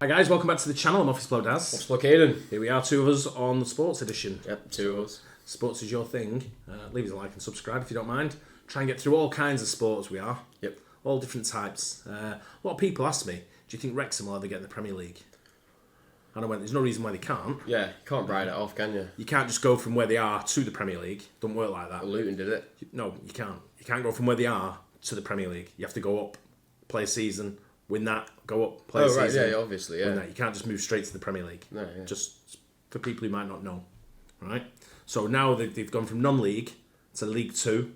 Hi guys, welcome back to the channel. I'm Office Bloke Daz. Office Bloke Aidan. Here we are, two of us on the sports edition. Yep, two of us. Sports is your thing. Leave us a like and subscribe if you don't mind. Try and get through all kinds of sports we are. Yep. All different types. A lot of people ask me, do you think Wrexham will ever get in the Premier League? And I went, there's no reason why they can't. Yeah, you can't write it off, can you? You can't just go from where they are to the Premier League. Don't work like that. Luton did it. No, you can't. You can't go from where they are to the Premier League. You have to go up, play a season, win that, go up, play a season. Oh, right, yeah, obviously, yeah. Win that. You can't just move straight to the Premier League. No, yeah. Just for people who might not know, right? So now they've gone from non-league to League 2.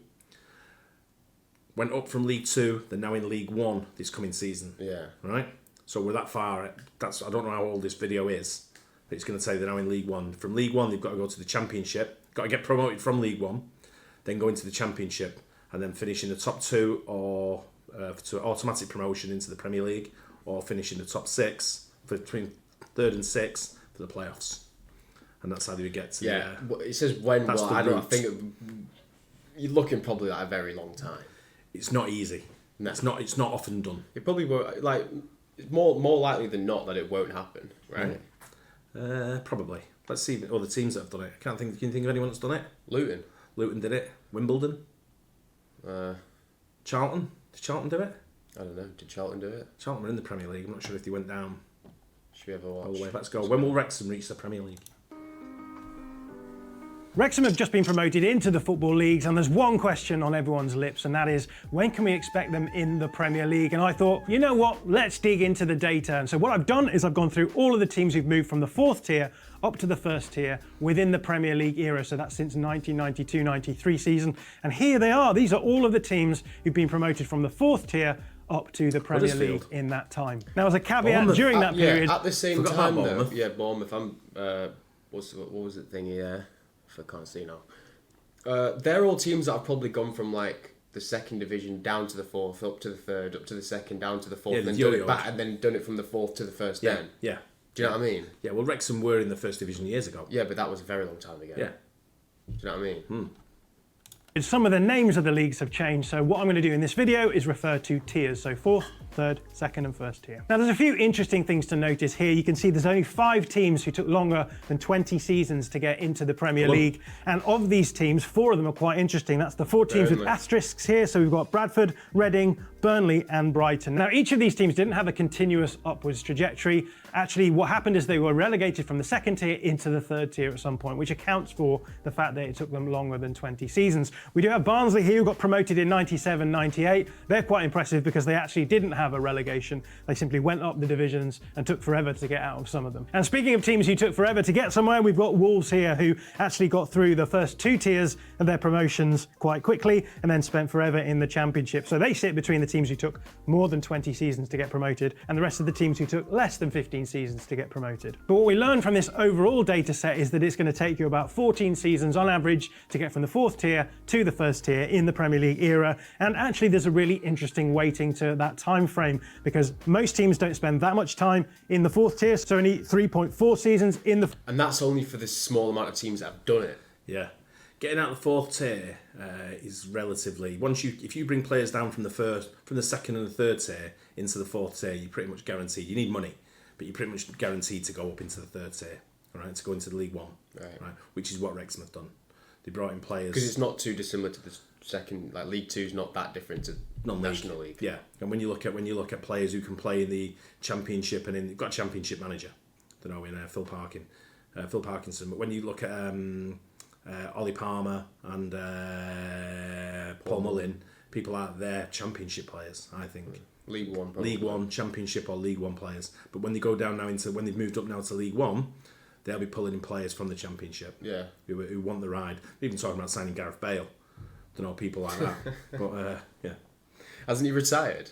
Went up from League 2, they're now in League 1 this coming season. Yeah. Right? So we're that far. I don't know how old this video is, but it's going to say they're now in League 1. From League 1, they've got to go to the Championship. Got to get promoted from League 1, then go into the Championship, and then finish in the top 2 or to automatic promotion into the Premier League, or finish in the top 6 for between 3rd and 6th for the playoffs. And that's how they would get to it says when, that's well, the I don't route. think you're looking probably like a very long time. It's not easy. No. It's not often done. It probably won't, like, it's more likely than not that it won't happen, right? Probably. Let's see the other teams that have done it. Can you think of anyone that's done it? Luton did it. Wimbledon. Charlton. Did Charlton do it? I don't know. Did Charlton do it? Charlton were in the Premier League. I'm not sure if they went down Should we have a watch? all the way. Let's go. When will Wrexham reach the Premier League? Wrexham have just been promoted into the football leagues, and there's one question on everyone's lips, and that is, when can we expect them in the Premier League? And I thought, you know what, let's dig into the data. And so what I've done is I've gone through all of the teams who've moved from the 4th tier up to the 1st tier within the Premier League era. So that's since 1992-93 season. And here they are. These are all of the teams who've been promoted from the 4th tier up to the Premier League in that time. Now, as a caveat, during that period... Yeah, at the same time, Bournemouth. though. Yeah, Bournemouth. What was it thingy there? I can't see now. They're all teams that have probably gone from like the 2nd division down to the 4th, up to the 3rd, up to the 2nd, down to the 4th, and then done it back, and then done it from the 4th to the 1st. Yeah, then. yeah. Do you know what I mean? Yeah, well, Wrexham were in the 1st division years ago. Yeah, but that was a very long time ago. Yeah. Do you know what I mean? Some of the names of the leagues have changed, so what I'm going to do in this video is refer to tiers, so 4th, 3rd, 2nd and 1st tier. Now there's a few interesting things to notice here. You can see there's only 5 teams who took longer than 20 seasons to get into the Premier League, and of these teams, 4 of them are quite interesting. That's the 4 teams with asterisks here, so we've got Bradford, Reading, Burnley and Brighton. Now each of these teams didn't have a continuous upwards trajectory. Actually, what happened is they were relegated from the 2nd tier into the 3rd tier at some point, which accounts for the fact that it took them longer than 20 seasons. We do have Barnsley here, who got promoted in 97-98. They're quite impressive because they actually didn't have a relegation. They simply went up the divisions and took forever to get out of some of them. And speaking of teams who took forever to get somewhere, we've got Wolves here, who actually got through the first 2 tiers of their promotions quite quickly and then spent forever in the Championship. So they sit between the teams who took more than 20 seasons to get promoted and the rest of the teams who took less than 15 seasons to get promoted. But what we learned from this overall data set is that it's going to take you about 14 seasons on average to get from the 4th tier to the 1st tier in the Premier League era. And actually there's a really interesting weighting to that time frame, because most teams don't spend that much time in the 4th tier, so only 3.4 seasons in the... And that's only for the small amount of teams that have done it. Yeah. Getting out of the 4th tier is relatively... If you bring players down from the 2nd and the 3rd tier into the 4th tier, you're pretty much guaranteed. You need money, but you're pretty much guaranteed to go up into the 3rd tier, right? To go into the League 1, right? Which is what Wrexham have done. They brought in players... Because it's not too dissimilar to the 2nd, like League 2 is not that different to National League. Yeah, and when you look at players who can play in the Championship, and they've got a Championship manager, I don't know, in Phil Parkinson, but when you look at Ollie Palmer and Paul Mullin, people out there, Championship players, I think. League 1, probably. League 1, Championship or League 1 players. But when they go down now when they've moved up now to League 1, they'll be pulling in players from the Championship. Yeah. Who want the ride. They're even talking about signing Gareth Bale. Don't know, people like that. But, yeah. Hasn't he retired?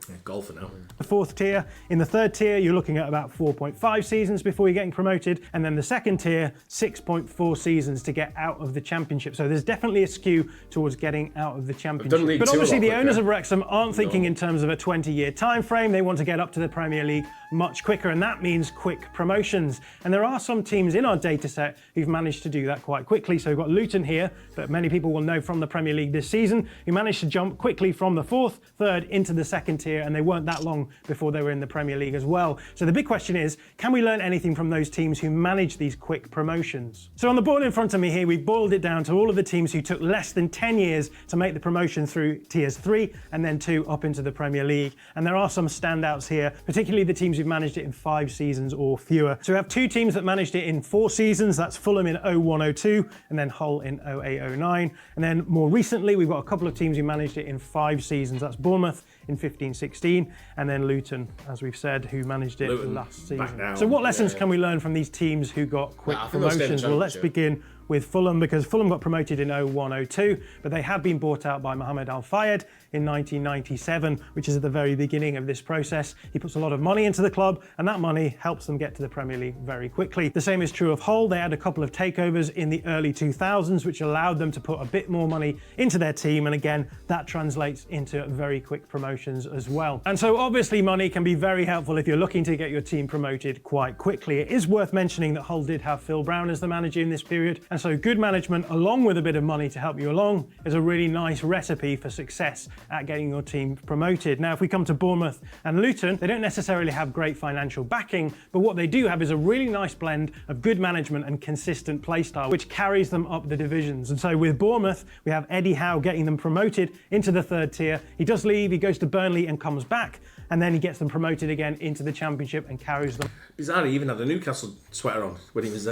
Yeah, golfer now. The 4th tier. In the 3rd tier, you're looking at about 4.5 seasons before you're getting promoted. And then the 2nd tier, 6.4 seasons to get out of the Championship. So there's definitely a skew towards getting out of the Championship. But obviously the owners of Wrexham aren't thinking in terms of a 20-year time frame. They want to get up to the Premier League much quicker, and that means quick promotions. And there are some teams in our data set who've managed to do that quite quickly. So we've got Luton here, that many people will know from the Premier League this season, who managed to jump quickly from the 4th, 3rd into the 2nd tier tier, and they weren't that long before they were in the Premier League as well. So the big question is, can we learn anything from those teams who manage these quick promotions? So on the board in front of me here, we've boiled it down to all of the teams who took less than 10 years to make the promotion through tiers 3 and then 2 up into the Premier League. And there are some standouts here, particularly the teams who've managed it in 5 seasons or fewer. So we have 2 teams that managed it in 4 seasons. That's Fulham in 01-02 and then Hull in 08-09. And then more recently, we've got a couple of teams who managed it in 5 seasons. That's Bournemouth in 15-16 and then Luton, as we've said, who managed it last season. So what lessons can we learn from these teams who got quick promotions? Well, let's begin with Fulham, because Fulham got promoted in 01-02, but they have been bought out by Mohamed Al Fayed in 1997, which is at the very beginning of this process. He puts a lot of money into the club, and that money helps them get to the Premier League very quickly. The same is true of Hull. They had a couple of takeovers in the early 2000s, which allowed them to put a bit more money into their team, and again, that translates into very quick promotions as well. And so obviously money can be very helpful if you're looking to get your team promoted quite quickly. It is worth mentioning that Hull did have Phil Brown as the manager in this period, and so good management along with a bit of money to help you along is a really nice recipe for success at getting your team promoted. Now, if we come to Bournemouth and Luton, they don't necessarily have great financial backing, but what they do have is a really nice blend of good management and consistent play style, which carries them up the divisions. And so with Bournemouth, we have Eddie Howe getting them promoted into the 3rd tier. He does leave, he goes to Burnley and comes back, and then he gets them promoted again into the Championship and carries them. Bizarre, he even had a Newcastle sweater on when he was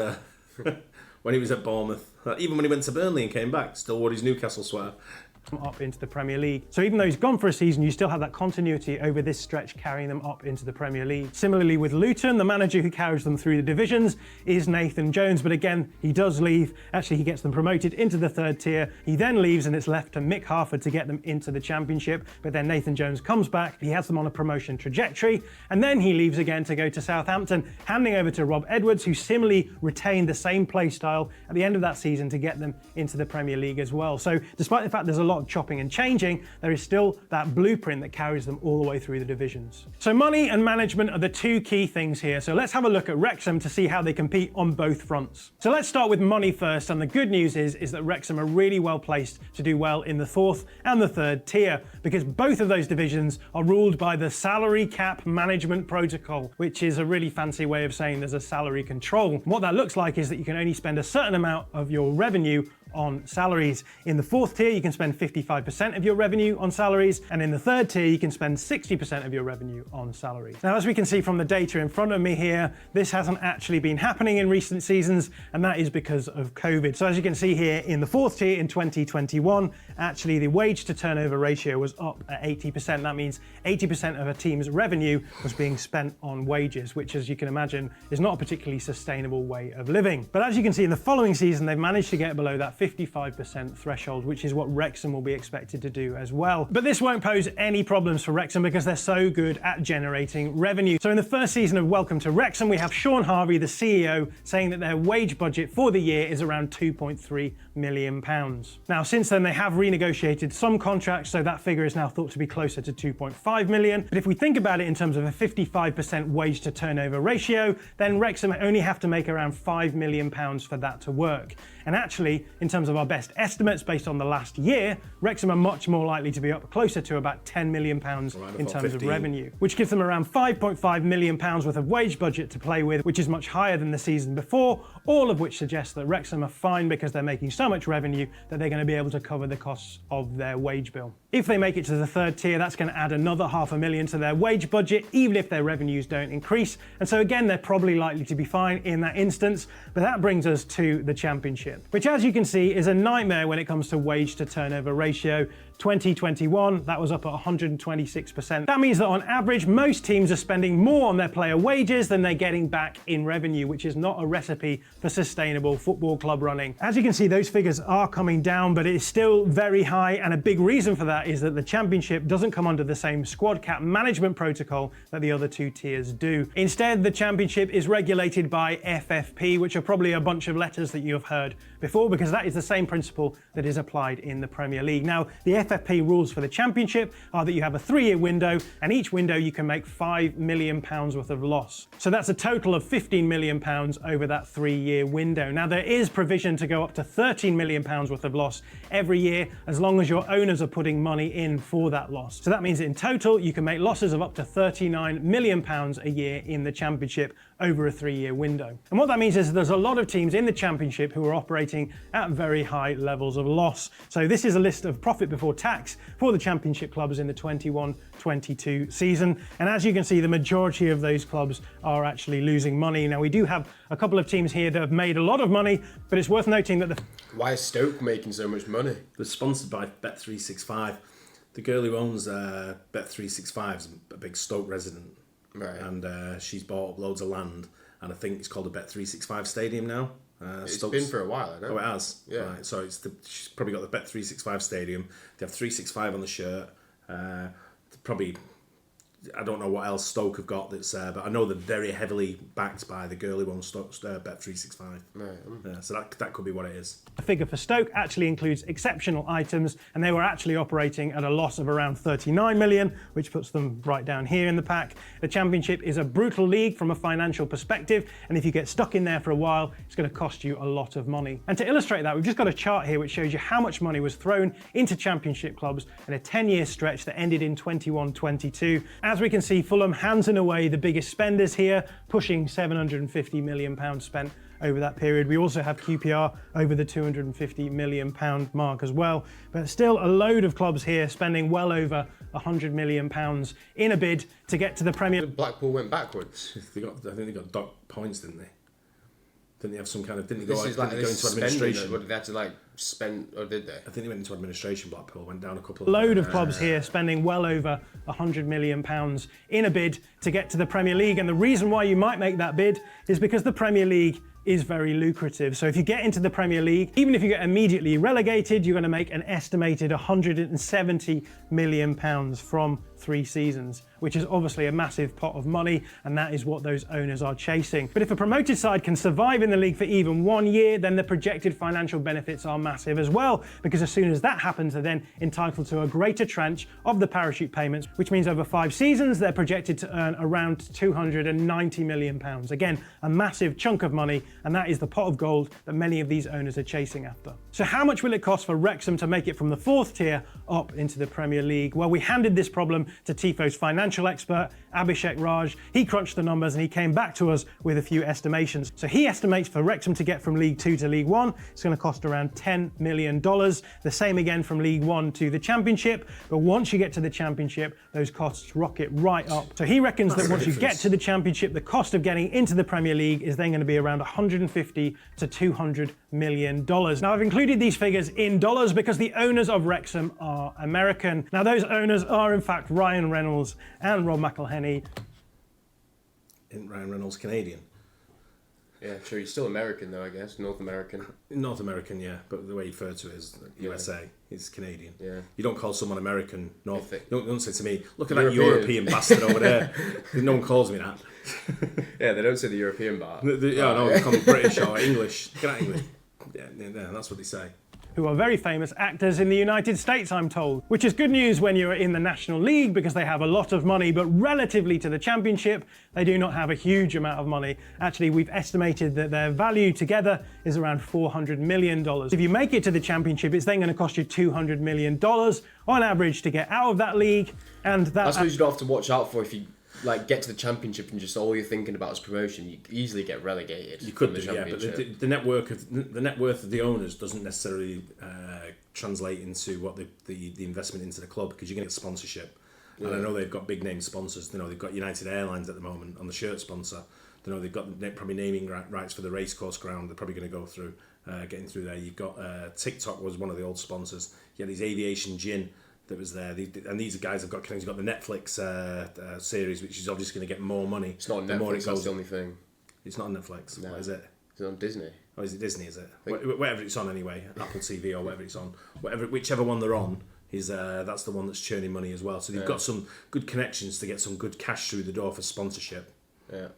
when he was at Bournemouth. Even when he went to Burnley and came back, still wore his Newcastle sweater. Up into the Premier League. So even though he's gone for a season, you still have that continuity over this stretch carrying them up into the Premier League. Similarly with Luton, the manager who carries them through the divisions is Nathan Jones, but again, he does leave. Actually, he gets them promoted into the 3rd tier. He then leaves and it's left to Mick Harford to get them into the Championship, but then Nathan Jones comes back. He has them on a promotion trajectory, and then he leaves again to go to Southampton, handing over to Rob Edwards, who similarly retained the same play style at the end of that season to get them into the Premier League as well. So despite the fact there's a lot of chopping and changing, there is still that blueprint that carries them all the way through the divisions. So money and management are the 2 key things here. So let's have a look at Wrexham to see how they compete on both fronts. So let's start with money first, and the good news is that Wrexham are really well placed to do well in the 4th and the 3rd tier, because both of those divisions are ruled by the salary cap management protocol, which is a really fancy way of saying there's a salary control. What that looks like is that you can only spend a certain amount of your revenue on salaries. In the 4th tier, you can spend 55% of your revenue on salaries, and in the 3rd tier, you can spend 60% of your revenue on salaries. Now, as we can see from the data in front of me here, this hasn't actually been happening in recent seasons, and that is because of COVID. So as you can see here, in the 4th tier in 2021, actually the wage to turnover ratio was up at 80%. That means 80% of a team's revenue was being spent on wages, which, as you can imagine, is not a particularly sustainable way of living. But as you can see, in the following season, they've managed to get below that 55% threshold, which is what Wrexham will be expected to do as well. But this won't pose any problems for Wrexham because they're so good at generating revenue. So in the first season of Welcome to Wrexham, we have Sean Harvey, the CEO, saying that their wage budget for the year is around £2.3 million. Now, since then, they have renegotiated some contracts, so that figure is now thought to be closer to 2.5 million. But if we think about it in terms of a 55% wage to turnover ratio, then Wrexham only have to make around £5 million for that to work. And actually, in terms of our best estimates based on the last year, Wrexham are much more likely to be up closer to about £10 million in terms of revenue, which gives them around £5.5 million worth of wage budget to play with, which is much higher than the season before, all of which suggests that Wrexham are fine because they're making so much revenue that they're going to be able to cover the costs of their wage bill. If they make it to the 3rd tier, that's going to add another £500,000 to their wage budget, even if their revenues don't increase. And so again, they're probably likely to be fine in that instance. But that brings us to the Championship, which, as you can see, is a nightmare when it comes to wage to turnover ratio. 2021, that was up at 126%. That means that on average, most teams are spending more on their player wages than they're getting back in revenue, which is not a recipe for sustainable football club running. As you can see, those figures are coming down, but it is still very high, and a big reason for that is that the Championship doesn't come under the same squad cap management protocol that the other 2 tiers do. Instead, the Championship is regulated by FFP, which are probably a bunch of letters that you have heard before, because that is the same principle that is applied in the Premier League. Now, the FFP rules for the Championship are that you have a 3-year window, and each window you can make £5 million worth of loss. So that's a total of £15 million over that 3-year window. Now, there is provision to go up to £13 million worth of loss every year, as long as your owners are putting money in for that loss. So that means in total, you can make losses of up to £39 million a year in the Championship over a 3-year window. And what that means is there's a lot of teams in the Championship who are operating at very high levels of loss. So this is a list of profit before tax for the Championship clubs in the 21-22 season. And as you can see, the majority of those clubs are actually losing money. Now, we do have a couple of teams here that have made a lot of money, but it's worth noting that Why is Stoke making so much money? They're sponsored by Bet365. The girl who owns Bet365 is a big Stoke resident. Right. And she's bought up loads of land, and I think it's called the Bet365 Stadium now. It's been for a while, I know. Oh, it has? Yeah. Right, so she's probably got the Bet365 Stadium. They have 365 on the shirt. Probably, I don't know what else Stoke have got that's but I know they're very heavily backed by the girl who owns Bet365. Right. Yeah, so that could be what it is. the figure for Stoke actually includes exceptional items, and they were actually operating at a loss of around 39 million, which puts them right down here in the pack. The Championship is a brutal league from a financial perspective, and if you get stuck in there for a while, it's going to cost you a lot of money. And to illustrate that, we've just got a chart here which shows you how much money was thrown into Championship clubs in a 10-year stretch that ended in 21-22. As we can see, Fulham hands and away the biggest spenders here, pushing £750 million spent over that period. We also have QPR over the £250 million mark as well. But still a load of clubs here spending well over £100 million in a bid to get to the Premier. Blackpool went backwards. I think they got docked points, didn't they? Didn't they have some kind of? Didn't they This go, is didn't they go into administration? What did they have to like spend, or did they? I think they went into administration. Blackpool went down a couple. Load of clubs here spending well over £100 million in a bid to get to the Premier League. And the reason why you might make that bid is because the Premier League is very lucrative. So if you get into the Premier League, even if you get immediately relegated, you're going to make an estimated £170 million from 3 seasons, which is obviously a massive pot of money, and that is what those owners are chasing. But if a promoted side can survive in the league for even 1 year, then the projected financial benefits are massive as well, because as soon as that happens, they're then entitled to a greater tranche of the parachute payments, which means over 5 seasons, they're projected to earn around £290 million. Again, a massive chunk of money, and that is the pot of gold that many of these owners are chasing after. So how much will it cost for Wrexham to make it from the 4th tier up into the Premier League? Well, we handed this problem to Tifo's financial expert, Abhishek Raj. He crunched the numbers and he came back to us with a few estimations. So he estimates for Wrexham to get from League 2 to League 1, it's going to cost around $10 million. The same again from League 1 to the Championship. But once you get to the Championship, those costs rocket right up. So he reckons that once you get to the Championship, the cost of getting into the Premier League is then going to be around $150 to $200 million. Now, I've included these figures in dollars because the owners of Wrexham are American. Now, those owners are in fact Ryan Reynolds and Rob McElhenney. Isn't Ryan Reynolds Canadian? Yeah, sure. He's still American though, I guess. North American. North American, yeah, but the way you refer to it is USA. He's Canadian. Yeah. You don't call someone American North. If You don't say to me, look at that European bastard over there. No one calls me that. Yeah, they don't say the European bar. No, they call me British or English. Get out English. Yeah, that's what they say. Who are very famous actors in the United States, I'm told. Which is good news when you're in the National League because they have a lot of money, but relatively to the Championship, they do not have a huge amount of money. Actually, we've estimated that their value together is around $400 million. If you make it to the Championship, it's then going to cost you $200 million on average to get out of that league. And that's what you don't have to watch out for if you like get to the Championship and just all you're thinking about is promotion. You easily get relegated. You could from do, the yeah, but Championship. the net worth of the owners doesn't necessarily translate into what the investment into the club, because you're going to get sponsorship. Yeah. And I know they've got big name sponsors. You know, they've got United Airlines at the moment on the shirt sponsor. You know, they've got probably naming rights for the racecourse ground. They're probably going to go through getting through there. You've got TikTok was one of the old sponsors. You had these aviation gin that was there, and these guys have got connected. You've got the Netflix series, which is obviously going to get more money. It's not on Netflix, that's the only thing. It's not on Netflix. No. What is it? It's on Disney. Oh, is it Disney, is it? Whatever it's on anyway, Apple TV or whatever it's on. Whichever one they're on, is that's the one that's churning money as well. So they've got some good connections to get some good cash through the door for sponsorship. Yeah.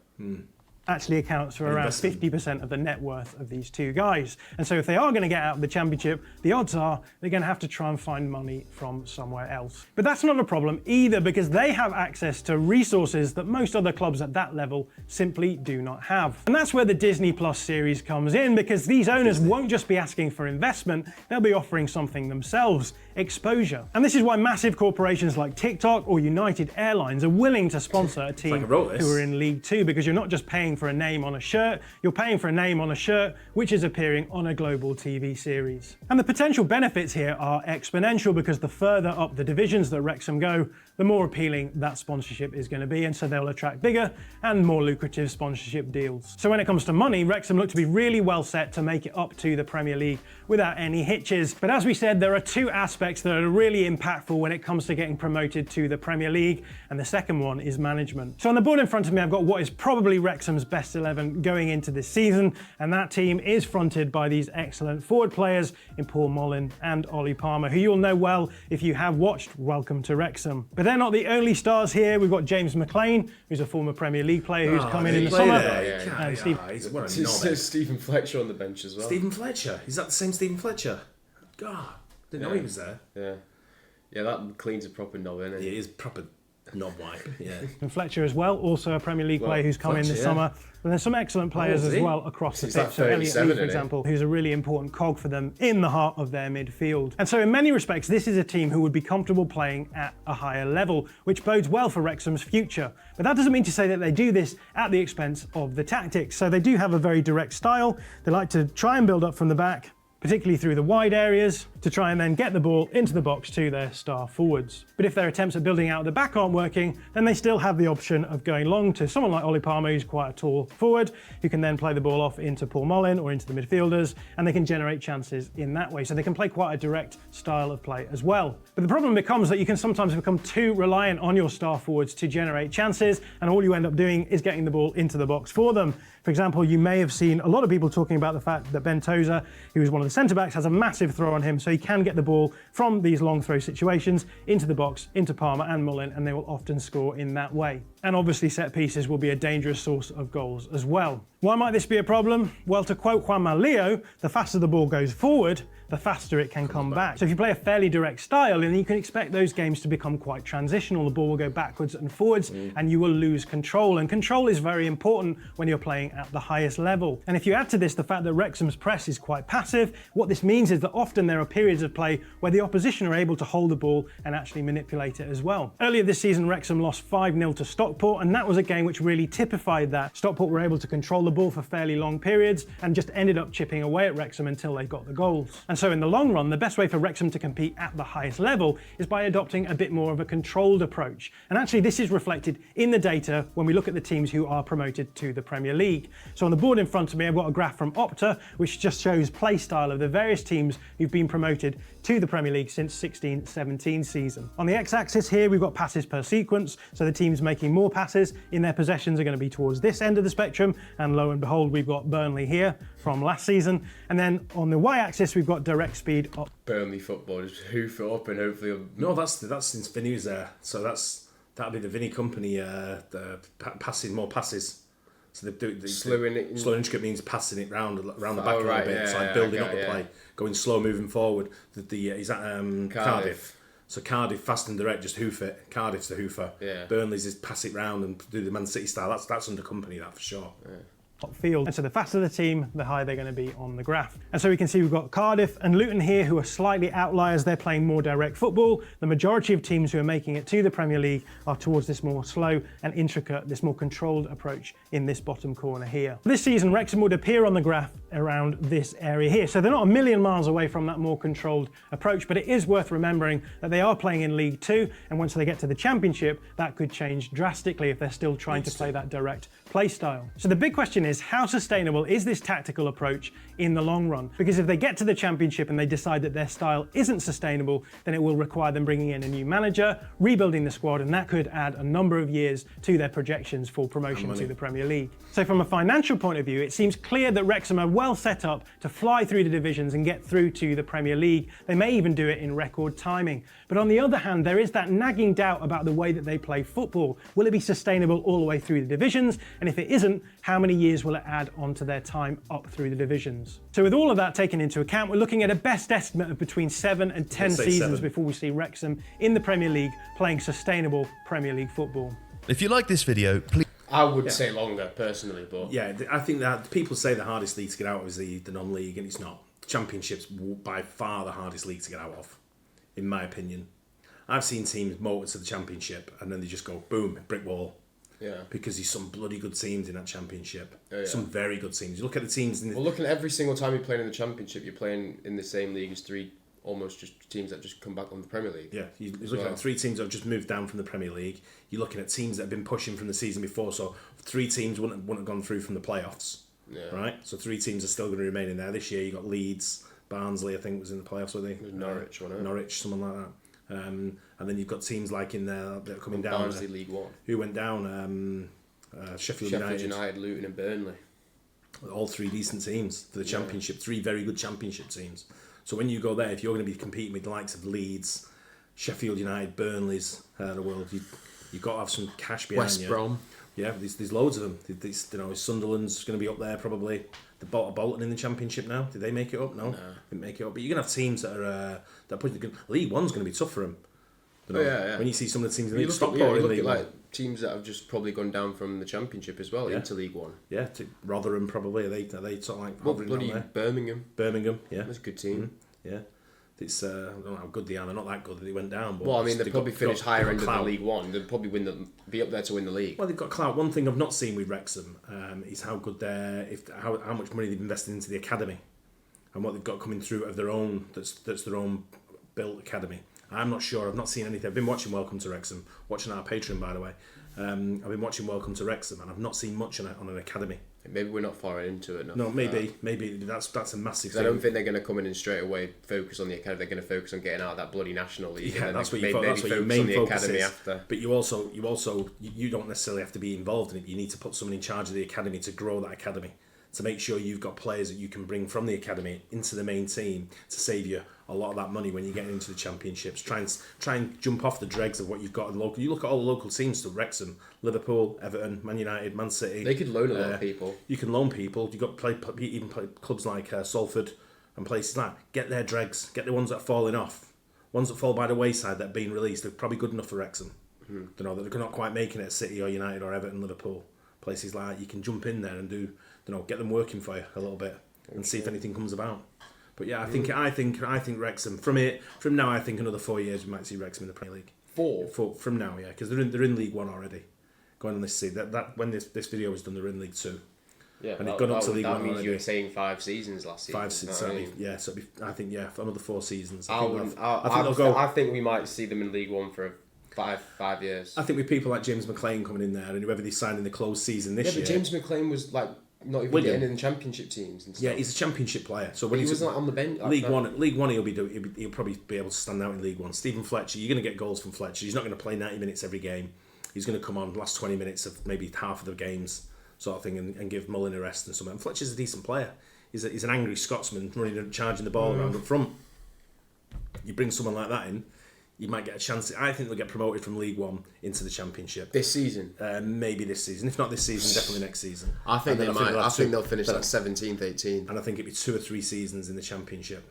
actually accounts for around 50% of the net worth of these two guys. And so if they are going to get out of the championship, the odds are they're going to have to try and find money from somewhere else. But that's not a problem either, because they have access to resources that most other clubs at that level simply do not have. And that's where the Disney Plus series comes in, because these owners won't just be asking for investment, they'll be offering something themselves: exposure. And this is why massive corporations like TikTok or United Airlines are willing to sponsor a team who are in League Two, because you're not just paying for a name on a shirt, you're paying for a name on a shirt which is appearing on a global TV series. And the potential benefits here are exponential, because the further up the divisions that Wrexham go, the more appealing that sponsorship is going to be, and so they'll attract bigger and more lucrative sponsorship deals. So when it comes to money, Wrexham look to be really well set to make it up to the Premier League without any hitches. But as we said, there are two aspects that are really impactful when it comes to getting promoted to the Premier League, and the second one is management. So on the board in front of me, I've got what is probably Wrexham's best 11 going into this season, and that team is fronted by these excellent forward players in Paul Mullin and Ollie Palmer, who you'll know well if you have watched Welcome to Wrexham. But they're not the only stars here. We've got James McLean, who's a former Premier League player who's come in the summer. And Stephen Fletcher on the bench as well. Stephen Fletcher? Is that the same Stephen Fletcher? God, didn't know he was there. Yeah, that McLean's a proper knob, isn't he? He is proper knob wipe, yeah. And Fletcher as well, also a Premier League player who's come in this summer. And there's some excellent players as well across the pitch. So Elliot Lee, for example, who's a really important cog for them in the heart of their midfield. And so in many respects, this is a team who would be comfortable playing at a higher level, which bodes well for Wrexham's future. But that doesn't mean to say that they do this at the expense of the tactics. So they do have a very direct style. They like to try and build up from the back, particularly through the wide areas, to try and then get the ball into the box to their star forwards. But if their attempts at building out the back aren't working, then they still have the option of going long to someone like Ollie Palmer, who's quite a tall forward, who can then play the ball off into Paul Mullin or into the midfielders, and they can generate chances in that way. So they can play quite a direct style of play as well. But the problem becomes that you can sometimes become too reliant on your star forwards to generate chances, and all you end up doing is getting the ball into the box for them. For example, you may have seen a lot of people talking about the fact that Ben Tozer, who is one of the centre-backs, has a massive throw on him, so he can get the ball from these long throw situations into the box, into Palmer and Mullin, and they will often score in that way. And obviously set pieces will be a dangerous source of goals as well. Why might this be a problem? Well, to quote Juanma Leo, the faster the ball goes forward, the faster it can come back. So if you play a fairly direct style, then you can expect those games to become quite transitional. The ball will go backwards and forwards, and you will lose control. And control is very important when you're playing at the highest level. And if you add to this the fact that Wrexham's press is quite passive, what this means is that often there are periods of play where the opposition are able to hold the ball and actually manipulate it as well. Earlier this season, Wrexham lost 5-0 to Stockport, and that was a game which really typified that. Stockport were able to control the ball for fairly long periods and just ended up chipping away at Wrexham until they got the goals. And so in the long run, the best way for Wrexham to compete at the highest level is by adopting a bit more of a controlled approach. And actually this is reflected in the data when we look at the teams who are promoted to the Premier League. So on the board in front of me, I've got a graph from Opta, which just shows play style of the various teams who've been promoted to the Premier League since 16-17 season. On the x-axis here, we've got passes per sequence, so the teams making more passes in their possessions are going to be towards this end of the spectrum, and lo and behold, we've got Burnley here from last season. And then on the y-axis, we've got direct speed up. Burnley football, just hoof it up and hopefully... No, that's since Vinny was there, so that'll be the Vinny company passing more passes. So they do slowing intricate means passing it round the back a little bit. It's like building up the play, going slow, moving forward. Is that Cardiff? So Cardiff fast and direct, just hoof it. Cardiff's the hoofer. Yeah. Burnley's is pass it round and do the Man City style. That's under company, that for sure. Yeah. Field. And so the faster the team, the higher they're going to be on the graph. And so we can see we've got Cardiff and Luton here, who are slightly outliers. They're playing more direct football. The majority of teams who are making it to the Premier League are towards this more slow and intricate, this more controlled approach in this bottom corner here. This season, Wrexham would appear on the graph around this area here. So they're not a million miles away from that more controlled approach, but it is worth remembering that they are playing in League Two, and once they get to the Championship, that could change drastically if they're still trying to play that direct play style. So the big question is, how sustainable is this tactical approach in the long run? Because if they get to the Championship and they decide that their style isn't sustainable, then it will require them bringing in a new manager, rebuilding the squad, and that could add a number of years to their projections for promotion to the Premier League. So from a financial point of view, it seems clear that Wrexham are well set up to fly through the divisions and get through to the Premier League. They may even do it in record timing. But on the other hand, there is that nagging doubt about the way that they play football. Will it be sustainable all the way through the divisions? And if it isn't, how many years will it add onto their time up through the divisions? So with all of that taken into account, we're looking at a best estimate of between 7 and 10 seasons before we see Wrexham in the Premier League playing sustainable Premier League football. If you like this video, please... I would say longer, personally, but... Yeah, I think that people say the hardest league to get out of is the non-league, and it's not. The Championship's by far the hardest league to get out of, in my opinion. I've seen teams motor to the Championship, and then they just go, boom, brick wall. Yeah. Because there's some bloody good teams in that Championship. Oh, yeah. Some very good teams. You look at the teams... Well, looking at every single time you're playing in the Championship, you're playing in the same league as three almost just teams that just come back on the Premier League. Yeah, you're looking at 3 teams that have just moved down from the Premier League. You're looking at teams that have been pushing from the season before, so 3 teams wouldn't have gone through from the playoffs. Yeah. Right? So 3 teams are still going to remain in there. This year you got Leeds, Barnsley, I think, was in the playoffs, were they? It was Norwich, wasn't it? Norwich, someone like that. And then you've got teams like in there that are coming down. Barnsley League One. Who went down? Sheffield United, Luton and Burnley. All 3 decent teams for the Championship. 3 very good Championship teams. So when you go there, if you're going to be competing with the likes of Leeds, Sheffield United, Burnley's the world, you've got to have some cash behind you. West Brom. Yeah, there's loads of them. Sunderland's going to be up there probably. The Bolton in the Championship now. Did they make it up? No, didn't make it up. But you're going to have teams that are League One's going to be tough for them. Yeah. When you see some of the teams in You the look League, at League One. like teams that have just probably gone down from the Championship as well into League One. Yeah, to Rotherham probably. Are they sort of like hovering bloody down there? Birmingham. Yeah. That's a good team. Yeah. It's I don't know how good they are. They're not that good that they went down. But Well, I mean, they'd probably finish higher end of the clout. League One. They'd probably be up there to win the league. Well, they've got clout. One thing I've not seen with Wrexham is how good how much money they've invested into the academy, and what they've got coming through of their own. That's their own built academy. I'm not sure. I've not seen anything. I've been watching Welcome to Wrexham, watching our Patreon, by the way. I've been watching Welcome to Wrexham, and I've not seen much on an academy. Maybe we're not far into it. No, maybe that's a massive thing. I don't think they're going to come in and straight away focus on the academy. They're going to focus on getting out of that bloody National League. Yeah, and that's what maybe that's what your focus main on the focus academy is. after. But you don't necessarily have to be involved in it. You need to put someone in charge of the academy to grow that academy, to make sure you've got players that you can bring from the academy into the main team to save you a lot of that money when you get into the Championships. Try and jump off the dregs of what you've got in local. You look at all the local teams to Wrexham, Liverpool, Everton, Man United, Man City. They could loan a lot of people. You can loan people. You've got play clubs like Salford and places like that. Get their dregs. Get the ones that are falling off. Ones that fall by the wayside that are being released. They're probably good enough for Wrexham. That they're not quite making it at City or United or Everton, Liverpool. Places like that. You can jump in there and get them working for you a little bit and see if anything comes about. But yeah, I think Wrexham from now. I think another 4 years we might see Wrexham in the Premier League. 4 from now, yeah, because they're in League One already. Going on this season, that when this video was done, they're in League Two. Yeah, and they've gone up to League One That means already. you were saying 5 seasons last season. 5 seasons, certainly. Yeah, so I think for another 4 seasons. I think we might see them in League One for 5 years. I think with people like James McLean coming in there and whoever they signed in the closed season this year. Yeah, but James McLean was like not even getting in the Championship teams and stuff. Yeah, he's a Championship player. So when he was like on the bench. League One, he'll probably be able to stand out in League One. Stephen Fletcher, you're going to get goals from Fletcher. He's not going to play 90 minutes every game. He's going to come on last 20 minutes of maybe half of the games, sort of thing, and give Mullin a rest and something. And Fletcher's a decent player. He's an angry Scotsman running and charging the ball around up front. You bring someone like that in, you might get a chance. I think they'll get promoted from League One into the Championship this season. Maybe this season. If not this season, definitely next season. I think they might. I think they'll finish like 17th, 18th. And I think it'll be 2 or 3 seasons in the Championship.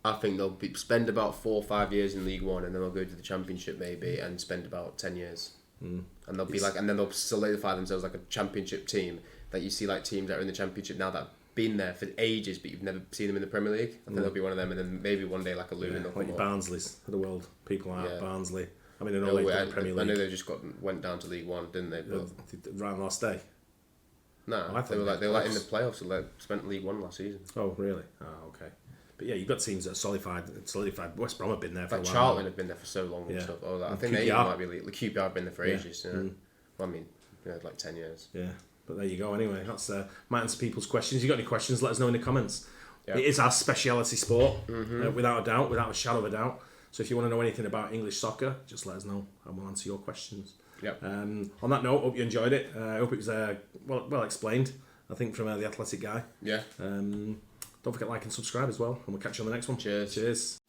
I think they'll spend about 4 or 5 years in League One, and then they'll go to the Championship maybe and spend about 10 years. And they'll be and then they'll solidify themselves like a Championship team. That you see like teams that are in the Championship now that have been there for ages, but you've never seen them in the Premier League. I think they'll be one of them, and then maybe one day like a Luton. Yeah, like Barnsley's of the world. People like Barnsley. I mean, I know No, they've done the Premier League. I know they just went down to League One, didn't they? But right last day. No, they were like in the playoffs. They spent League One last season. Oh, really? Oh, okay. But yeah, you've got teams that are solidified. West Brom have been there for a while. Charlton have been there for so long and stuff. I think they might be the QPR have been there for ages. Yeah. Well, I mean, like 10 years. Yeah, but there you go. Anyway, that's might answer people's questions. You got any questions? Let us know in the comments. Yeah. It is our speciality sport, without a doubt, without a shadow of a doubt. So if you want to know anything about English soccer, just let us know, and we'll answer your questions. Yep. On that note, hope you enjoyed it. I hope it was well explained. I think from the athletic guy. Yeah. Don't forget to like and subscribe as well, and we'll catch you on the next one. Cheers. Cheers.